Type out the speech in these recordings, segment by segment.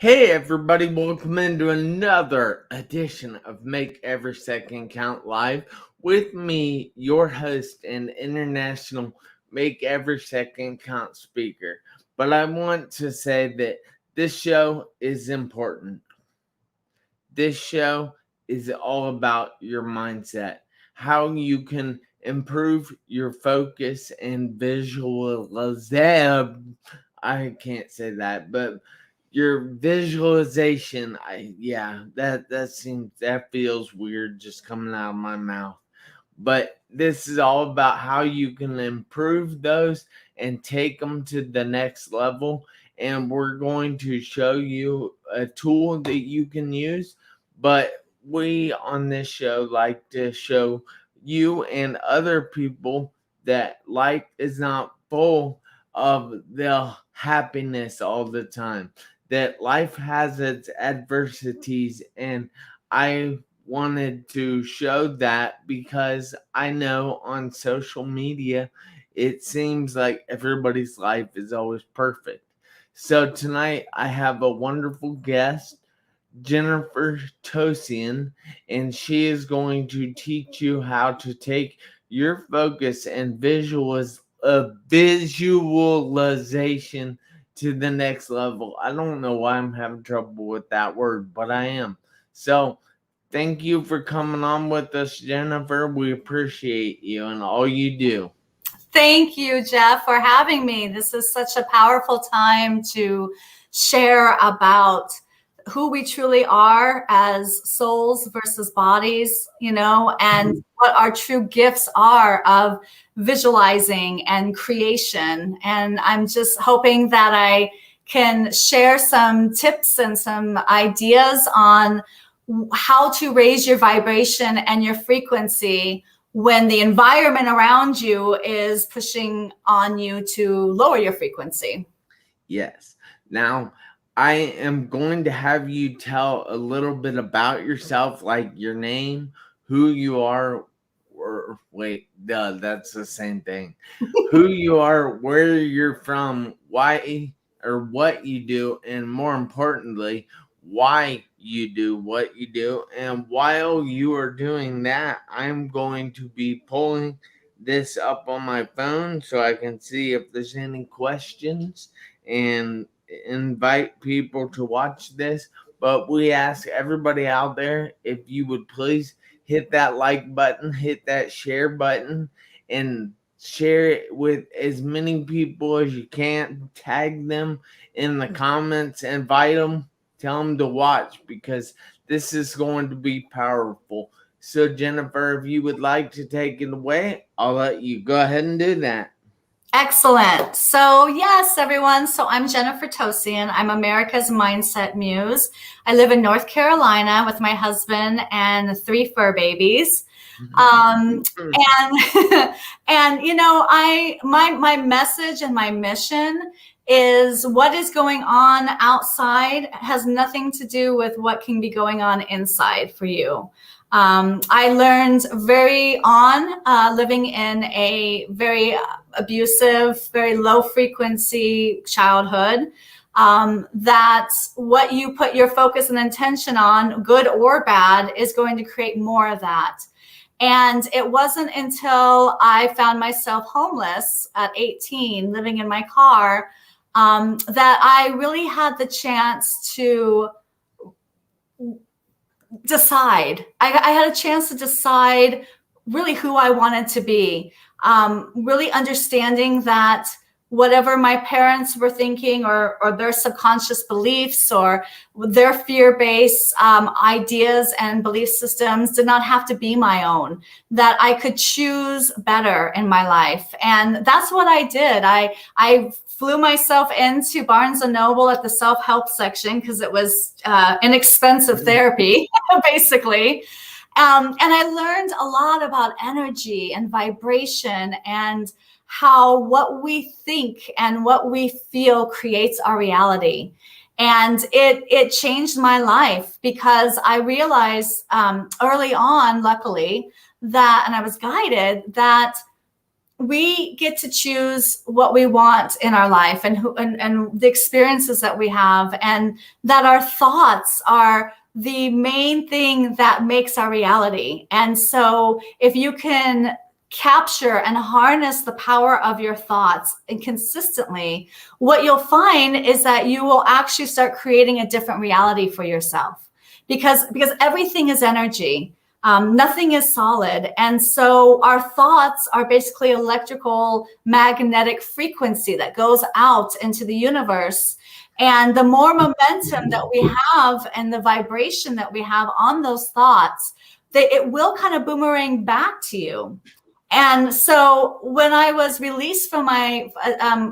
Hey everybody, welcome into another edition of Make Every Second Count Live with me, your host and international Make Every Second Count speaker. But I want to say that this show is important. This show is all about your mindset, how you can improve your focus and visualization. I can't say that, but your visualization. That feels weird just coming out of my mouth. But this is all about how you can improve those and take them to the next level. And we're going to show you a tool that you can use. But we on this show like to show you and other people that life is not full of the happiness all the time, that life has its adversities. And I wanted to show that because I know on social media it seems like everybody's life is always perfect. So tonight I have a wonderful guest, Jennifer Tosian, and she is going to teach you how to take your focus and visualization to the next level. I don't know why I'm having trouble with that word, but I am. So thank you for coming on with us, Jennifer. We appreciate you and all you do. Thank you, Jeff, for having me. This is such a powerful time to share about who we truly are as souls versus bodies, and what our true gifts are of visualizing and creation. And I'm just hoping that I can share some tips and some ideas on how to raise your vibration and your frequency when the environment around you is pushing on you to lower your frequency. Yes. Now, I am going to have you tell a little bit about yourself, like your name, who you are, that's the same thing. Who you are, where you're from, why or what you do, and more importantly, why you do what you do. And while you are doing that, I'm going to be pulling this up on my phone so I can see if there's any questions and invite people to watch this. But we ask everybody out there if you would please hit that like button, hit that share button, and share it with as many people as you can. Tag them in the comments, invite them, tell them to watch, because this is going to be powerful. So Jennifer, if you would like to take it away, I'll let you go ahead and do that. Excellent. So yes, everyone. So I'm Jennifer Tosian. I'm America's Mindset Muse. I live in North Carolina with my husband and 3 fur babies. And my message and my mission is what is going on outside has nothing to do with what can be going on inside for you. I learned very on living in a very abusive, very low frequency childhood, that what you put your focus and intention on, good or bad, is going to create more of that. And it wasn't until I found myself homeless at 18, living in my car, that I really had the chance to decide. I had a chance to decide really who I wanted to be, really understanding that whatever my parents were thinking or their subconscious beliefs or their fear-based ideas and belief systems did not have to be my own, that I could choose better in my life. And that's what I did. I flew myself into Barnes & Noble at the self-help section because it was inexpensive therapy, basically. And I learned a lot about energy and vibration and how what we think and what we feel creates our reality. And it changed my life because I realized early on, luckily, that, and I was guided, that we get to choose what we want in our life and the experiences that we have, and that our thoughts are the main thing that makes our reality. And so if you can capture and harness the power of your thoughts and consistently, what you'll find is that you will actually start creating a different reality for yourself, because everything is energy. Nothing is solid. And so our thoughts are basically electrical magnetic frequency that goes out into the universe. And the more momentum that we have and the vibration that we have on those thoughts, it will kind of boomerang back to you. And so when I was released from my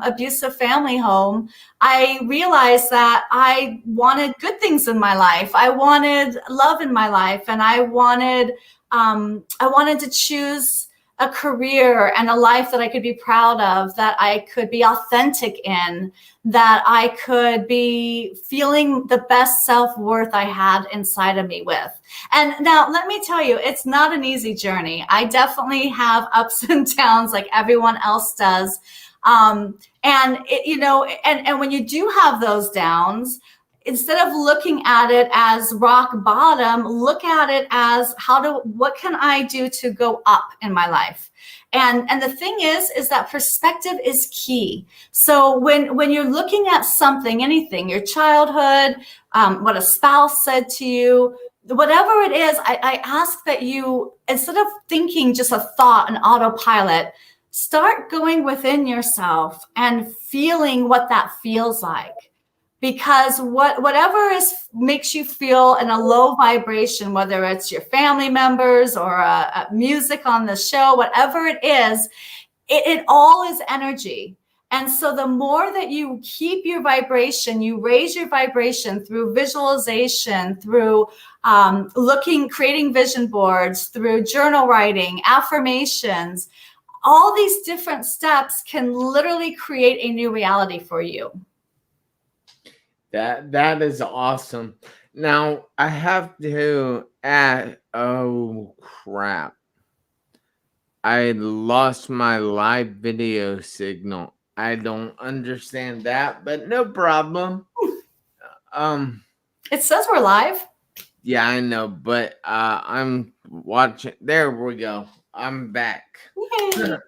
abusive family home, I realized that I wanted good things in my life. I wanted love in my life, and I wanted to choose a career and a life that I could be proud of, that I could be authentic in, that I could be feeling the best self-worth I had inside of me with. And now let me tell you, it's not an easy journey. I definitely have ups and downs like everyone else does. And when you do have those downs, instead of looking at it as rock bottom, look at it as what can I do to go up in my life? And the thing is that perspective is key. So when you're looking at something, anything, your childhood, what a spouse said to you, whatever it is, I ask that you, instead of thinking just a thought, an autopilot, start going within yourself and feeling what that feels like. Because whatever makes you in a low vibration, whether it's your family members or a music on the show, whatever it is, it all is energy. And so the more that you keep your vibration, you raise your vibration through visualization, through creating vision boards, through journal writing, affirmations, all these different steps can literally create a new reality for you. That is awesome. Now I have to add, oh crap. I lost my live video signal. I don't understand that, but no problem. It says we're live. Yeah, I know, but I'm watching. There we go. I'm back. All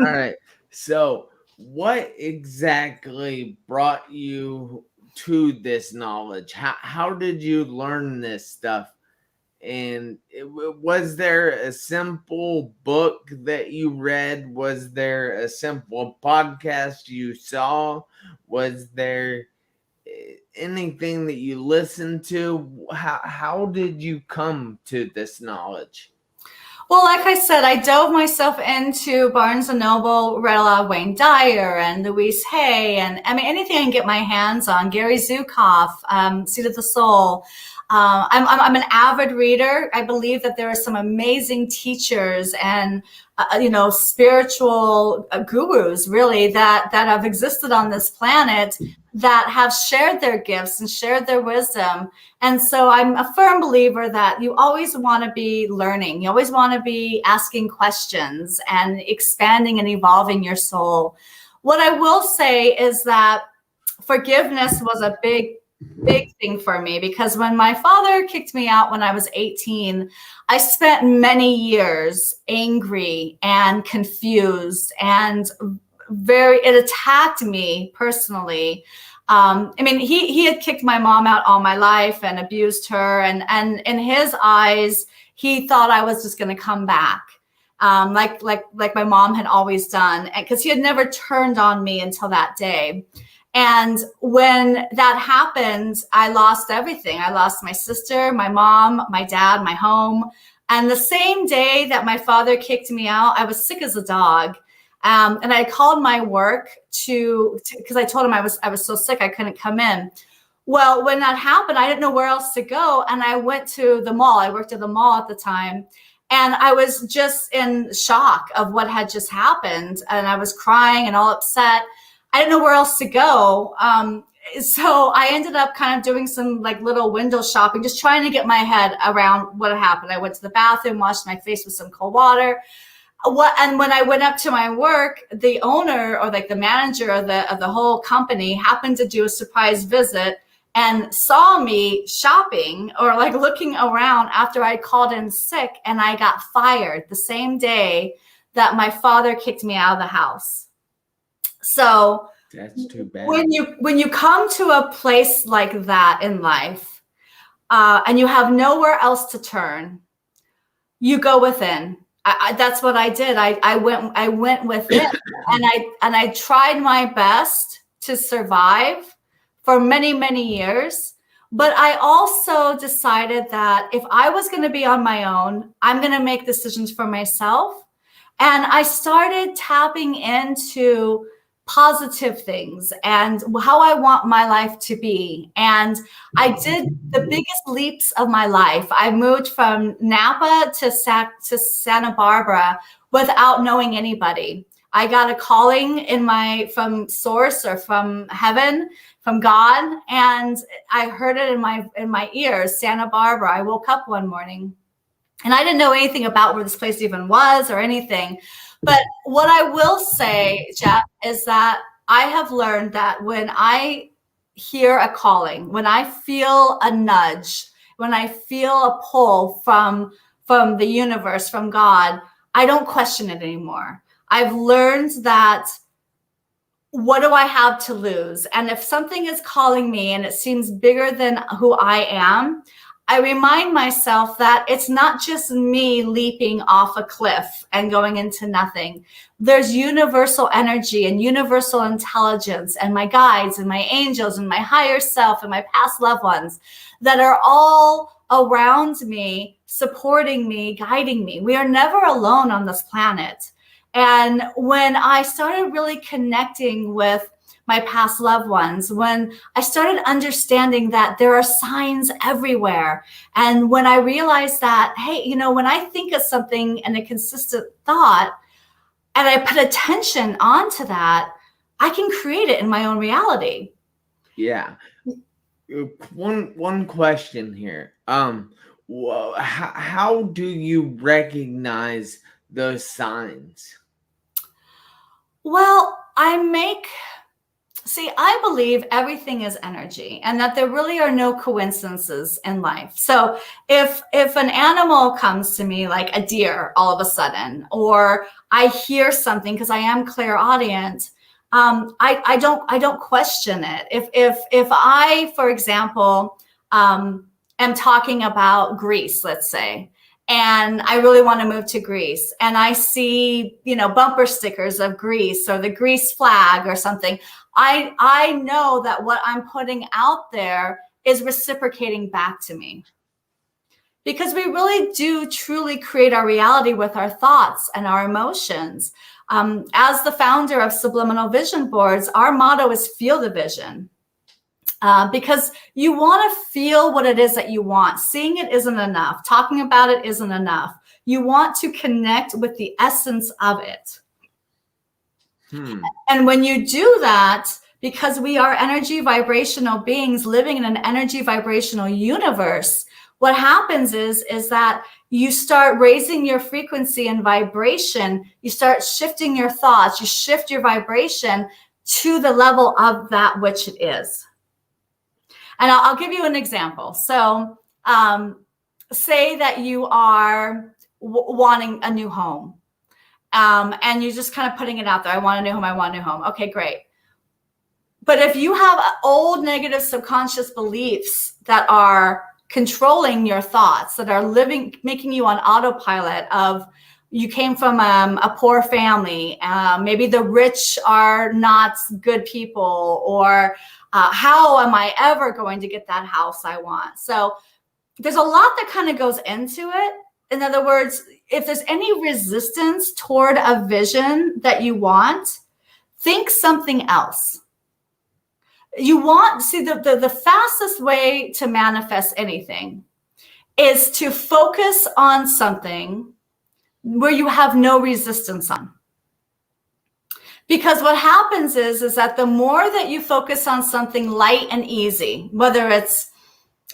right. So what exactly brought you to this knowledge? How did you learn this stuff? And was there a simple book that you read? Was there a simple podcast you saw? Was there anything that you listened to? How did you come to this knowledge? Well, like I said, I dove myself into Barnes & Noble, read a lot of Wayne Dyer and Louise Hay, and I mean, anything I can get my hands on, Gary Zukav, Seed of the Soul. I'm an avid reader. I believe that there are some amazing teachers and, spiritual gurus really that have existed on this planet that have shared their gifts and shared their wisdom. And so I'm a firm believer that you always want to be learning. You always want to be asking questions and expanding and evolving your soul. What I will say is that forgiveness was a big thing for me, because when my father kicked me out when I was 18, I spent many years angry and confused, and it attacked me personally. He had kicked my mom out all my life and abused her. And in his eyes, he thought I was just going to come back. Like my mom had always done, because he had never turned on me until that day. And when that happened, I lost everything. I lost my sister, my mom, my dad, my home. And the same day that my father kicked me out, I was sick as a dog. And I called my work because I told him I was so sick I couldn't come in. Well, when that happened, I didn't know where else to go. And I went to the mall. I worked at the mall at the time. And I was just in shock of what had just happened. And I was crying and all upset. I didn't know where else to go. So I ended up kind of doing some like little window shopping, just trying to get my head around what had happened. I went to the bathroom, washed my face with some cold water. And when I went up to my work, the owner or like the manager of the whole company happened to do a surprise visit and saw me shopping or like looking around after I called in sick, and I got fired the same day that my father kicked me out of the house. So that's too bad. When you come to a place like that in life, and you have nowhere else to turn, you go within. That's what I did. I went within, and I tried my best to survive for many, many years. But I also decided that if I was going to be on my own, I'm going to make decisions for myself. And I started tapping into positive things and how I want my life to be. And I did the biggest leaps of my life. I moved from Napa to Santa Barbara without knowing anybody. I got a calling from source or from heaven, from God, and I heard it in my ears, Santa Barbara. I woke up one morning and I didn't know anything about where this place even was or anything. But what I will say, Jeff, is that I have learned that when I hear a calling, when I feel a nudge, when I feel a pull from the universe, from God, I don't question it anymore. I've learned that what do I have to lose? And if something is calling me and it seems bigger than who I am, I remind myself that it's not just me leaping off a cliff and going into nothing. There's universal energy and universal intelligence and my guides and my angels and my higher self and my past loved ones that are all around me, supporting me, guiding me. We are never alone on this planet. And when I started really connecting with my past loved ones, when I started understanding that there are signs everywhere, and when I realized that, hey, when I think of something in a consistent thought and I put attention onto that, I can create it in my own reality. Yeah. One question here. How do you recognize those signs? Well, I believe everything is energy and that there really are no coincidences in life. So if an animal comes to me like a deer all of a sudden, or I hear something because I am clairaudient, I don't question it. If I, for example, am talking about Greece, let's say, and I really want to move to Greece, and I see, bumper stickers of Greece or the Greece flag or something, I know that what I'm putting out there is reciprocating back to me. Because we really do truly create our reality with our thoughts and our emotions. As the founder of Subliminal Vision Boards, our motto is feel the vision. Because you want to feel what it is that you want. Seeing it isn't enough. Talking about it isn't enough. You want to connect with the essence of it. And when you do that, because we are energy vibrational beings living in an energy vibrational universe, what happens is that you start raising your frequency and vibration. You start shifting your thoughts. You shift your vibration to the level of that which it is. And I'll give you an example. So say that you are wanting a new home. And you're just kind of putting it out there. I want a new home. I want a new home. Okay, great. But if you have old negative subconscious beliefs that are controlling your thoughts, that are making you on autopilot of you came from a poor family, maybe the rich are not good people, or how am I ever going to get that house I want? So there's a lot that kind of goes into it. In other words, if there's any resistance toward a vision that you want, think something else. The fastest way to manifest anything is to focus on something where you have no resistance on. Because what happens is that the more that you focus on something light and easy, whether it's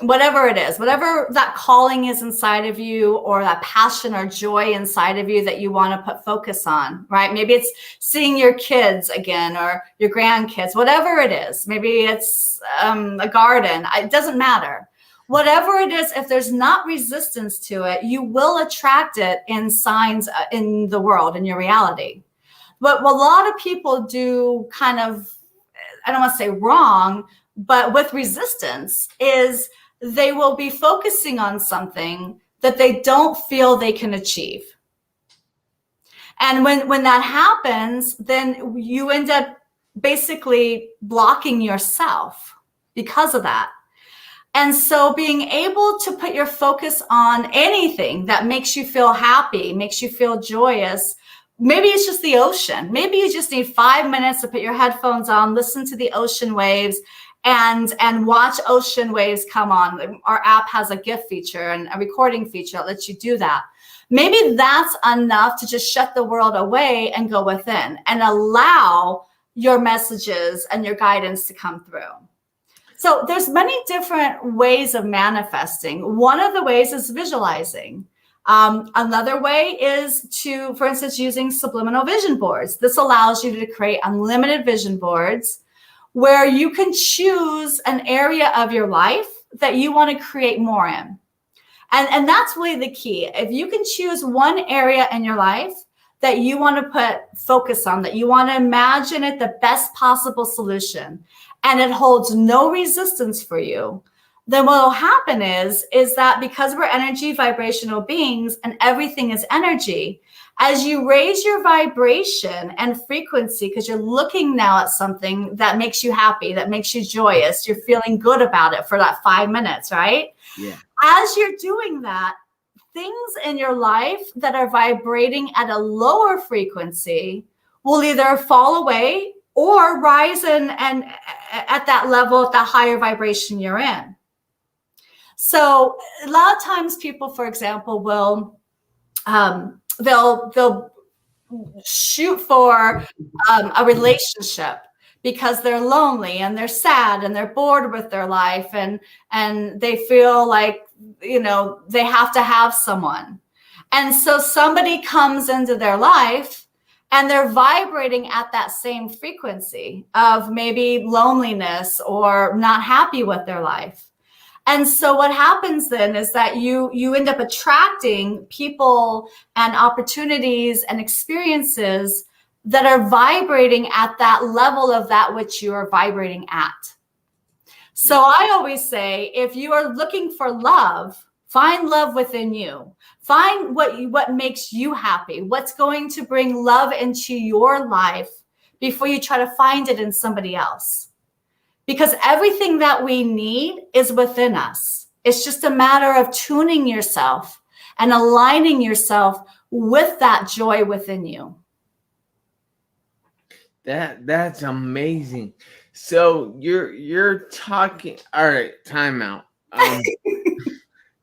whatever it is, whatever that calling is inside of you, or that passion or joy inside of you that you want to put focus on, right? Maybe it's seeing your kids again, or your grandkids, whatever it is. Maybe it's a garden. It doesn't matter. Whatever it is, if there's not resistance to it, you will attract it in signs in the world, in your reality. But what a lot of people do kind of, I don't want to say wrong, but with resistance, is they will be focusing on something that they don't feel they can achieve. And when that happens, then you end up basically blocking yourself because of that. And so being able to put your focus on anything that makes you feel happy, makes you feel joyous. Maybe it's just the ocean. Maybe you just need 5 minutes to put your headphones on, listen to the ocean waves, and watch ocean waves come on. Our app has a GIF feature and a recording feature that lets you do that. Maybe that's enough to just shut the world away and go within and allow your messages and your guidance to come through. So there's many different ways of manifesting. One of the ways is visualizing. Another way is to, for instance, using subliminal vision boards. This allows you to create unlimited vision boards where you can choose an area of your life that you want to create more in. And that's really the key. If you can choose one area in your life that you want to put focus on, that you want to imagine it the best possible solution, and it holds no resistance for you, then what will happen is that because we're energy vibrational beings and everything is energy, as you raise your vibration and frequency, because you're looking now at something that makes you happy, that makes you joyous, you're feeling good about it for that 5 minutes, right? Yeah. As you're doing that, things in your life that are vibrating at a lower frequency will either fall away or rise and at that level, at that higher vibration you're in. So a lot of times people, for example, will they'll shoot for a relationship because they're lonely and they're sad and they're bored with their life, and they feel like, you know, they have to have someone. And so somebody comes into their life and they're vibrating at that same frequency of maybe loneliness or not happy with their life. And so what happens then is that you end up attracting people and opportunities and experiences that are vibrating at that level of that which you are vibrating at. So I always say, if you are looking for love, find love within you. Find what makes you happy, what's going to bring love into your life before you try to find it in somebody else. Because everything that we need is within us. It's just a matter of tuning yourself and aligning yourself with that joy within you. That's amazing. So you're talking. All right, time out.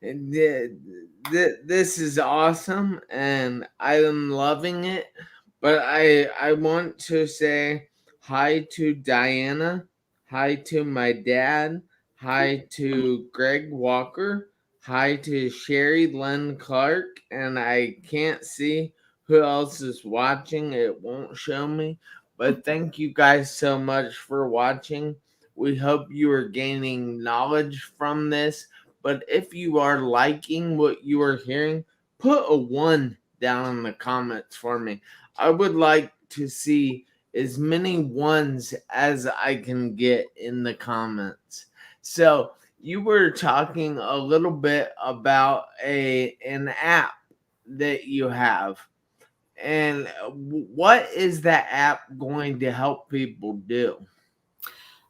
This is awesome, and I'm loving it. But I want to say hi to Diana. Hi to my dad. Hi to Greg Walker. Hi to Sherry Lynn Clark. And I can't see who else is watching. It won't show me. But thank you guys so much for watching. We hope you are gaining knowledge from this. But if you are liking what you are hearing, put a 1 down in the comments for me. I would like to see as many 1s as I can get in the comments. So you were talking a little bit about an app that you have. And what is that app going to help people do?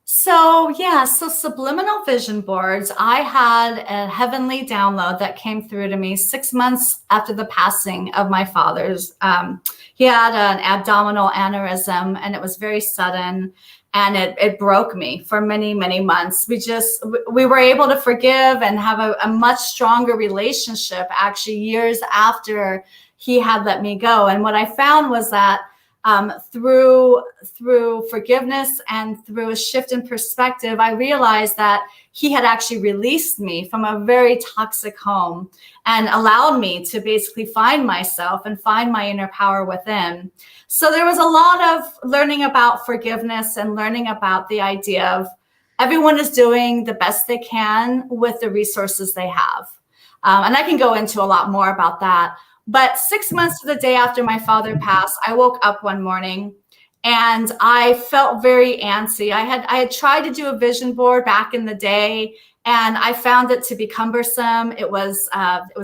So Subliminal Vision Boards, I had a heavenly download that came through to me 6 months after the passing of my father's. He had an abdominal aneurysm, and it was very sudden, and it broke me for many, many months. We were able to forgive and have a much stronger relationship, actually, years after he had let me go. And what I found was that through forgiveness and through a shift in perspective, I realized that he had actually released me from a very toxic home and allowed me to basically find myself and find my inner power within. So there was a lot of learning about forgiveness and learning about the idea of everyone is doing the best they can with the resources they have. And I can go into a lot more about that. But 6 months to the day after my father passed, I woke up one morning and I felt very antsy. I had tried to do a vision board back in the day, and I found it to be cumbersome. It was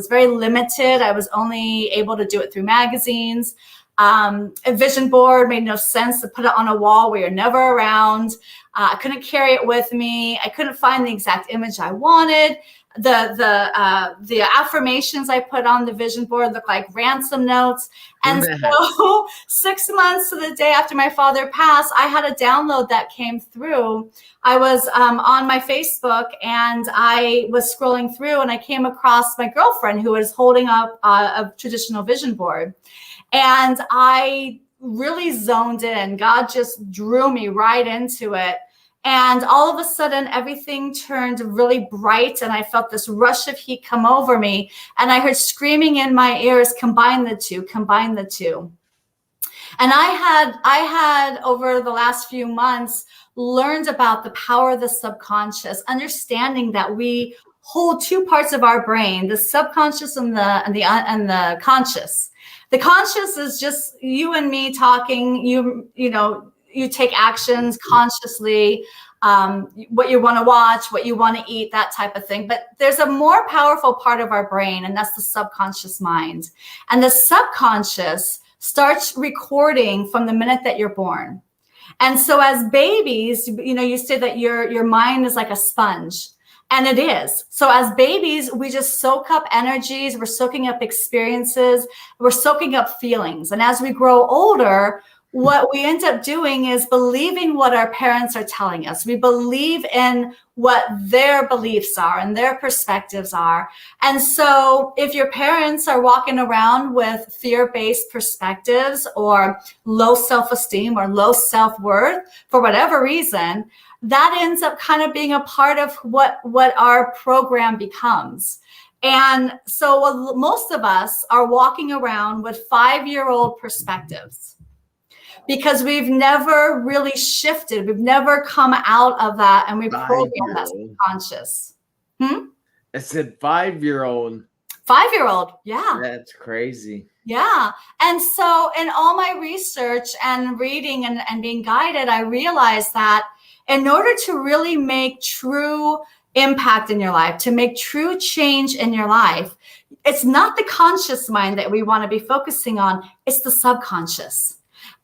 very limited. I was only able to do it through magazines. A vision board made no sense to put it on a wall where you're never around. I couldn't carry it with me. I couldn't find the exact image I wanted. The affirmations I put on the vision board looked like ransom notes. And so 6 months to the day after my father passed, I had a download that came through. I was on my Facebook and I was scrolling through and I came across my girlfriend who was holding up a traditional vision board. And I really zoned in. God just drew me right into it. And all of a sudden, everything turned really bright, and I felt this rush of heat come over me. And I heard screaming in my ears, combine the two, combine the two. And I had over the last few months learned about the power of the subconscious, understanding that we hold two parts of our brain, the subconscious and the conscious. The conscious is just you and me talking, you take actions consciously, what you want to watch, what you want to eat, that type of thing. But there's a more powerful part of our brain, and that's the subconscious mind. And the subconscious starts recording from the minute that you're born. And so as babies, you say that your mind is like a sponge. And it is. So as babies, we just soak up energies, we're soaking up experiences, we're soaking up feelings. And as we grow older, what we end up doing is believing what our parents are telling us. We believe in what their beliefs are and their perspectives are. And so if your parents are walking around with fear-based perspectives or low self-esteem or low self-worth for whatever reason, that ends up kind of being a part of what our program becomes. And so most of us are walking around with 5-year-old perspectives, because we've never really shifted. We've never come out of that, and we program that subconscious. I said 5-year-old. 5-year-old, yeah. That's crazy. Yeah. And so in all my research and reading and being guided, I realized that in order to really make true impact in your life, to make true change in your life, it's not the conscious mind that we want to be focusing on, it's the subconscious.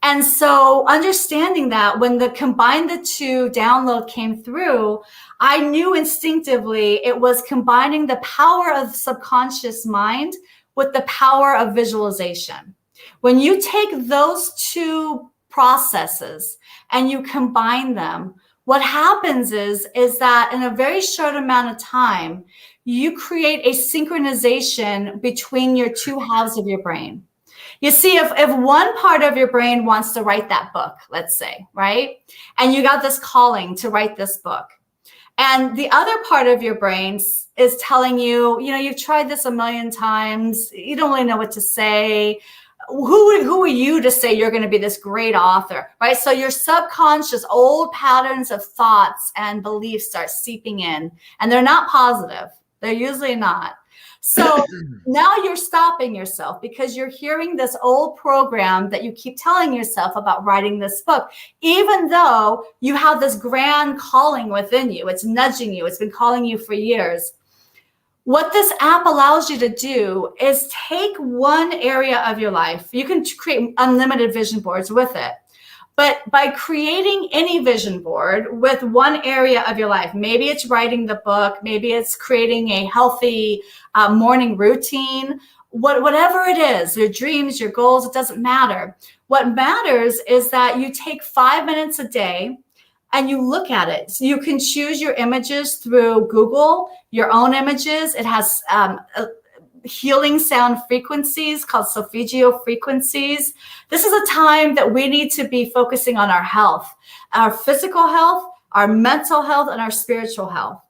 And so understanding that when the combine the two download came through, I knew instinctively it was combining the power of the subconscious mind with the power of visualization. When you take those two processes and you combine them, what happens is that in a very short amount of time, you create a synchronization between your two halves of your brain. You see, if one part of your brain wants to write that book, let's say, right? And you got this calling to write this book. And the other part of your brain is telling you, you've tried this a million times. You don't really know what to say. Who are you to say you're going to be this great author, right? So your subconscious old patterns of thoughts and beliefs start seeping in, and they're not positive. They're usually not. So now you're stopping yourself because you're hearing this old program that you keep telling yourself about writing this book, even though you have this grand calling within you. It's nudging you. It's been calling you for years. What this app allows you to do is take one area of your life. You can create unlimited vision boards with it. But by creating any vision board with one area of your life, maybe it's writing the book, maybe it's creating a healthy morning routine, whatever it is, your dreams, your goals, it doesn't matter. What matters is that you take 5 minutes a day and you look at it. So you can choose your images through Google, your own images. It has healing sound frequencies called solfeggio frequencies. This is a time that we need to be focusing on our health, our physical health, our mental health, and our spiritual health.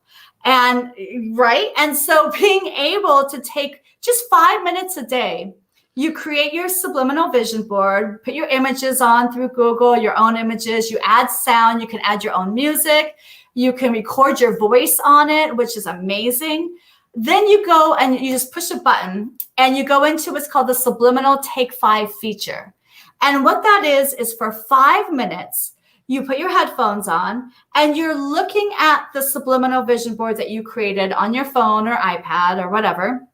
And right. And so being able to take just 5 minutes a day, you create your subliminal vision board, put your images on through Google, your own images, you add sound, you can add your own music, you can record your voice on it, which is amazing. Then you go and you just push a button and you go into what's called the Subliminal Take 5 feature. And what that is for 5 minutes, you put your headphones on and you're looking at the subliminal vision board that you created on your phone or iPad or whatever.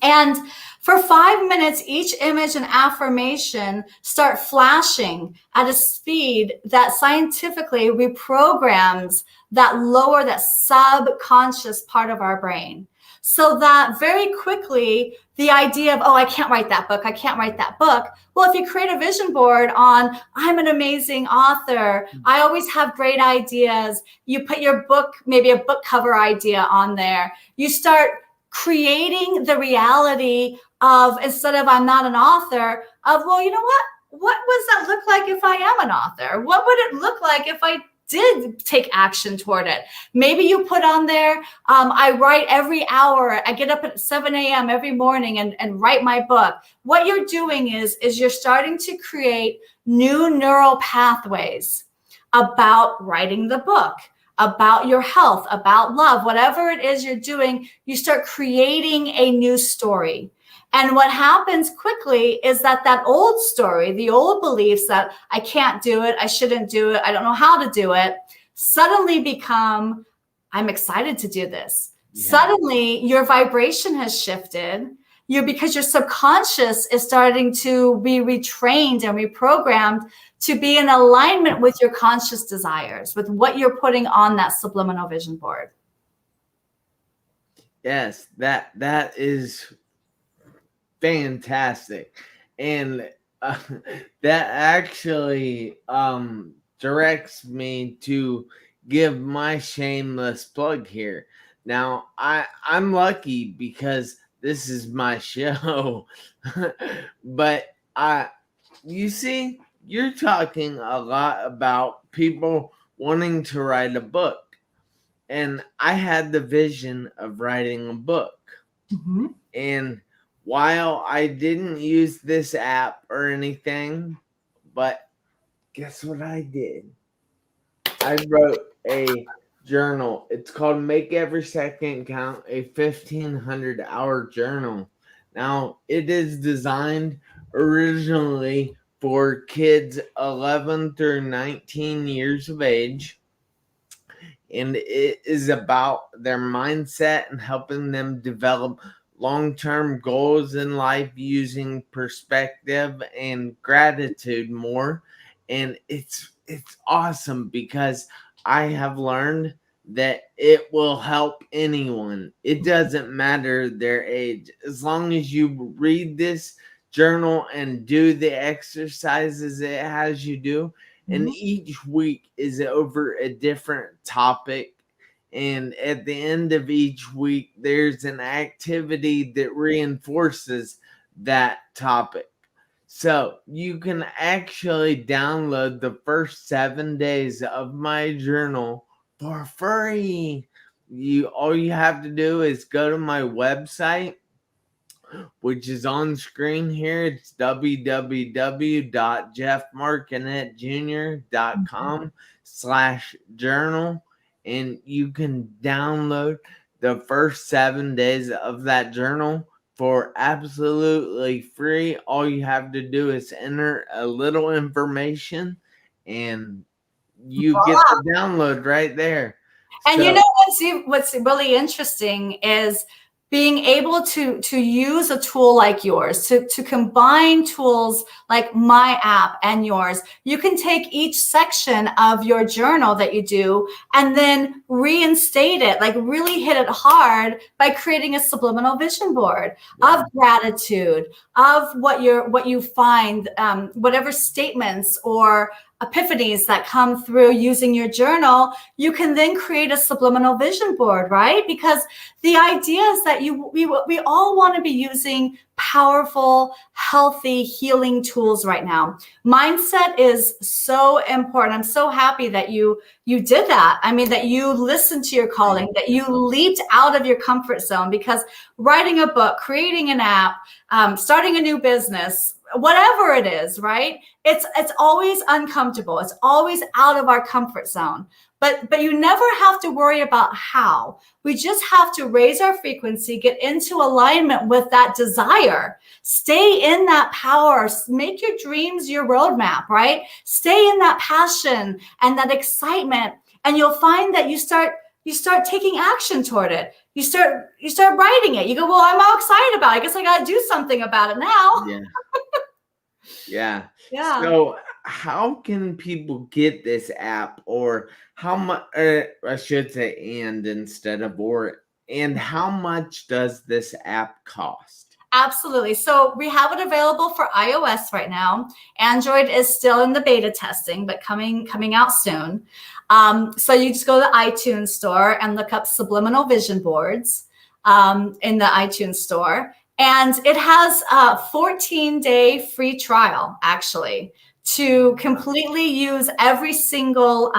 And for 5 minutes, each image and affirmation start flashing at a speed that scientifically reprograms that subconscious part of our brain. So that very quickly, the idea of, oh, I can't write that book. I can't write that book. Well, if you create a vision board on, I'm an amazing author. I always have great ideas. You put your book, maybe a book cover idea on there. You start creating the reality of, instead of I'm not an author, of, well, you know what does that look like if I am an author? What would it look like if I did take action toward it? Maybe you put on there, I write every hour. I get up at 7 a.m. every morning and write my book. What you're doing is you're starting to create new neural pathways about writing the book, about your health, about love, whatever it is you're doing, you start creating a new story. And what happens quickly is that old story, the old beliefs that I can't do it, I shouldn't do it, I don't know how to do it, suddenly become, I'm excited to do this. Yeah. Suddenly your vibration has shifted. Because your subconscious is starting to be retrained and reprogrammed to be in alignment with your conscious desires, with what you're putting on that subliminal vision board. Yes, that is fantastic. And that actually directs me to give my shameless plug here. Now, I'm lucky because this is my show, but you see, you're talking a lot about people wanting to write a book, and I had the vision of writing a book. Mm-hmm. And while I didn't use this app or anything, but guess what I did? I wrote a journal. It's called Make Every Second Count, a 1,500-hour journal. Now, it is designed originally for kids 11 through 19 years of age, and it is about their mindset and helping them develop long-term goals in life using perspective and gratitude more. And it's awesome because I have learned that it will help anyone. It doesn't matter their age. As long as you read this journal and do the exercises it has you do, and each week is over a different topic. And at the end of each week, there's an activity that reinforces that topic. So you can actually download the first 7 days of my journal for free. All you have to do is go to my website, which is on screen here. It's www.jeffmarconettejr.com/journal. And you can download the first 7 days of that journal for absolutely free. All you have to do is enter a little information and you get the download right there. And you know what's really interesting is being able to use a tool like yours, to combine tools like my app and yours. You can take each section of your journal that you do and then reinstate it, like really hit it hard by creating a subliminal vision board of gratitude, of what you find, whatever statements or epiphanies that come through using your journal, you can then create a subliminal vision board, right? Because the idea is that we all want to be using powerful, healthy, healing tools right now. Mindset is so important. I'm so happy that you did that. I mean, that you listened to your calling, that you leaped out of your comfort zone, because writing a book, creating an app, starting a new business, whatever it is, right? It's always uncomfortable. It's always out of our comfort zone. But you never have to worry about how. We just have to raise our frequency, get into alignment with that desire, stay in that power, make your dreams your roadmap, right? Stay in that passion and that excitement, and you'll find that you start taking action toward it. You start writing it. You go, well, I'm all excited about it. I guess I got to do something about it now. Yeah. Yeah. Yeah. So how can people get this app, or how much, I should say, and instead of or, and how much does this app cost? Absolutely. So we have it available for iOS right now. Android is still in the beta testing, but coming out soon. So you just go to the iTunes store and look up Subliminal Vision Boards in the iTunes store. And it has a 14-day free trial, actually, to completely use every single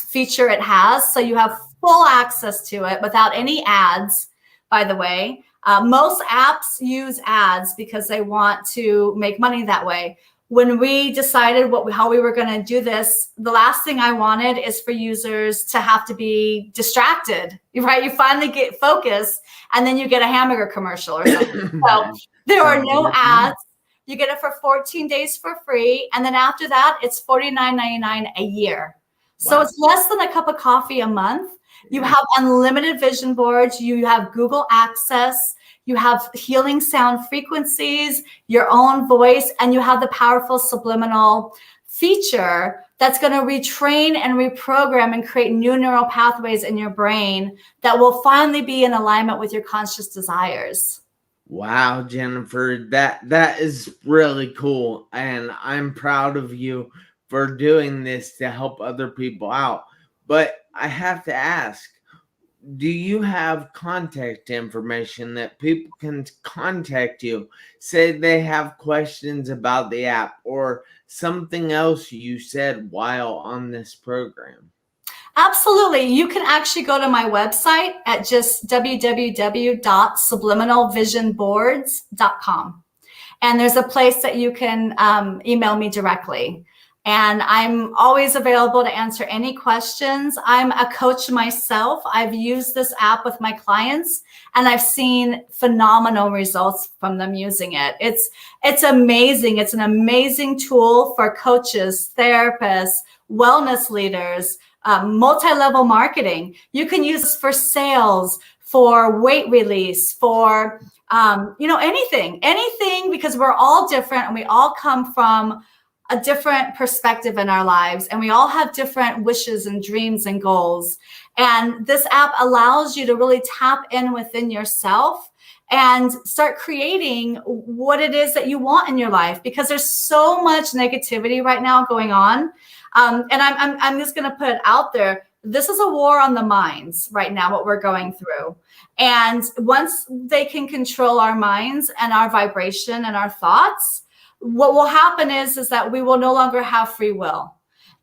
feature it has. So you have full access to it without any ads, by the way. Most apps use ads because they want to make money that way. When we decided how we were going to do this, the last thing I wanted is for users to have to be distracted, right? You finally get focused and then you get a hamburger commercial or something. So there are no ads. You get it for 14 days for free. And then after that, it's $49.99 a year. So it's less than a cup of coffee a month. You have unlimited vision boards. You have Google Access. You have healing sound frequencies, your own voice, and you have the powerful subliminal feature that's going to retrain and reprogram and create new neural pathways in your brain that will finally be in alignment with your conscious desires. Wow, Jennifer, that is really cool. And I'm proud of you for doing this to help other people out. But I have to ask, do you have contact information that people can contact you, say they have questions about the app or something else you said while on this program? Absolutely. You can actually go to my website at just www.subliminalvisionboards.com. And there's a place that you can email me directly. And I'm always available to answer any questions. I'm a coach myself. I've used this app with my clients, and I've seen phenomenal results from them using it. It's amazing. It's an amazing tool for coaches, therapists, wellness leaders, multi-level marketing. You can use this for sales, for weight release, for anything, because we're all different and we all come from a different perspective in our lives, and we all have different wishes and dreams and goals. And this app allows you to really tap in within yourself and start creating what it is that you want in your life, because there's so much negativity right now going on. And I'm just going to put it out there. This is a war on the minds right now, what we're going through. And once they can control our minds and our vibration and our thoughts, what will happen is that we will no longer have free will.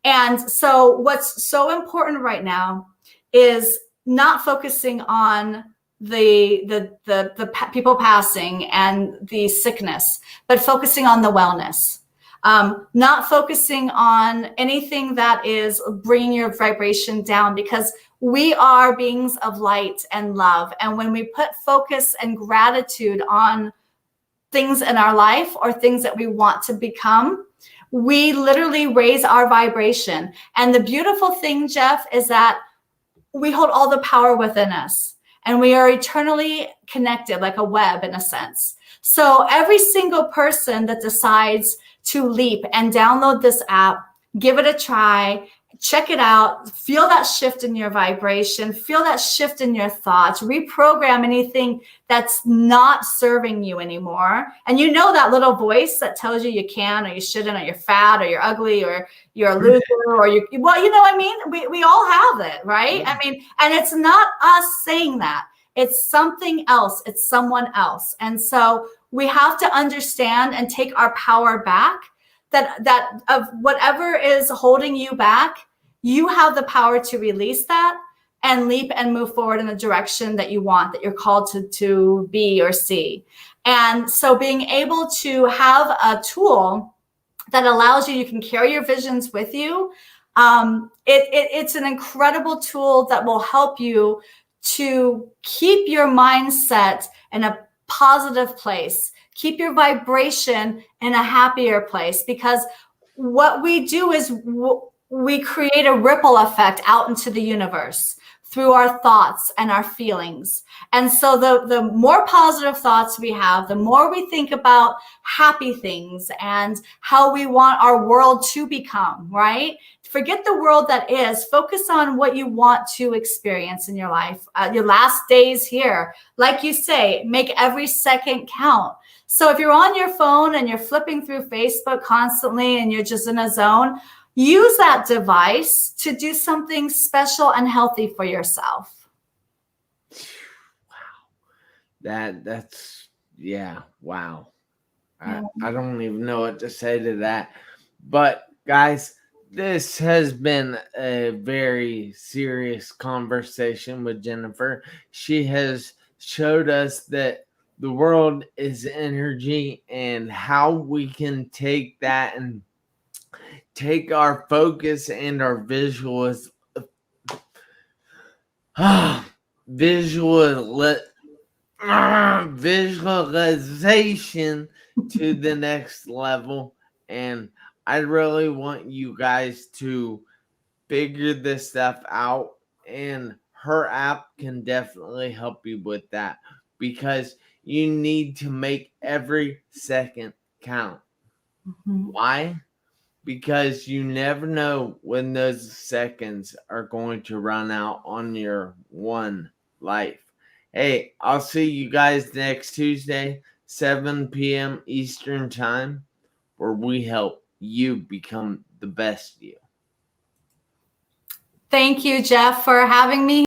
And so what's so important right now is not focusing on the people passing and the sickness, but focusing on the wellness. Not focusing on anything that is bringing your vibration down, because we are beings of light and love. And when we put focus and gratitude on things in our life or things that we want to become, we literally raise our vibration. And the beautiful thing, Jeff, is that we hold all the power within us, and we are eternally connected, like a web in a sense. So every single person that decides to leap and download this app, give it a try, check it out, feel that shift in your vibration, feel that shift in your thoughts, reprogram anything that's not serving you anymore. And you know that little voice that tells you can or you shouldn't, or you're fat or you're ugly or you're a loser or well, you know what I mean? We all have it, right? I mean, and it's not us saying that. It's something else. It's someone else. And so we have to understand and take our power back, that of whatever is holding you back, you have the power to release that and leap and move forward in the direction that you want, that you're called to be or see. And so being able to have a tool that allows you can carry your visions with you, it's an incredible tool that will help you to keep your mindset in a positive place, keep your vibration in a happier place, because what we do is we create a ripple effect out into the universe through our thoughts and our feelings. And so the more positive thoughts we have, the more we think about happy things and how we want our world to become, right? Forget the world that is. Focus on what you want to experience in your life, your last days here. Like you say, make every second count. So if you're on your phone and you're flipping through Facebook constantly and you're just in a zone, use that device to do something special and healthy for yourself. Wow. That's wow. Yeah. I don't even know what to say to that. But guys, this has been a very serious conversation with Jennifer. She has showed us that the world is energy and how we can take that and take our focus and our visualization to the next level. And I really want you guys to figure this stuff out, and her app can definitely help you with that, because you need to make every second count. Why? Because you never know when those seconds are going to run out on your one life. Hey, I'll see you guys next Tuesday, 7 p.m. Eastern Time, where we help you become the best you. Thank you, Jeff, for having me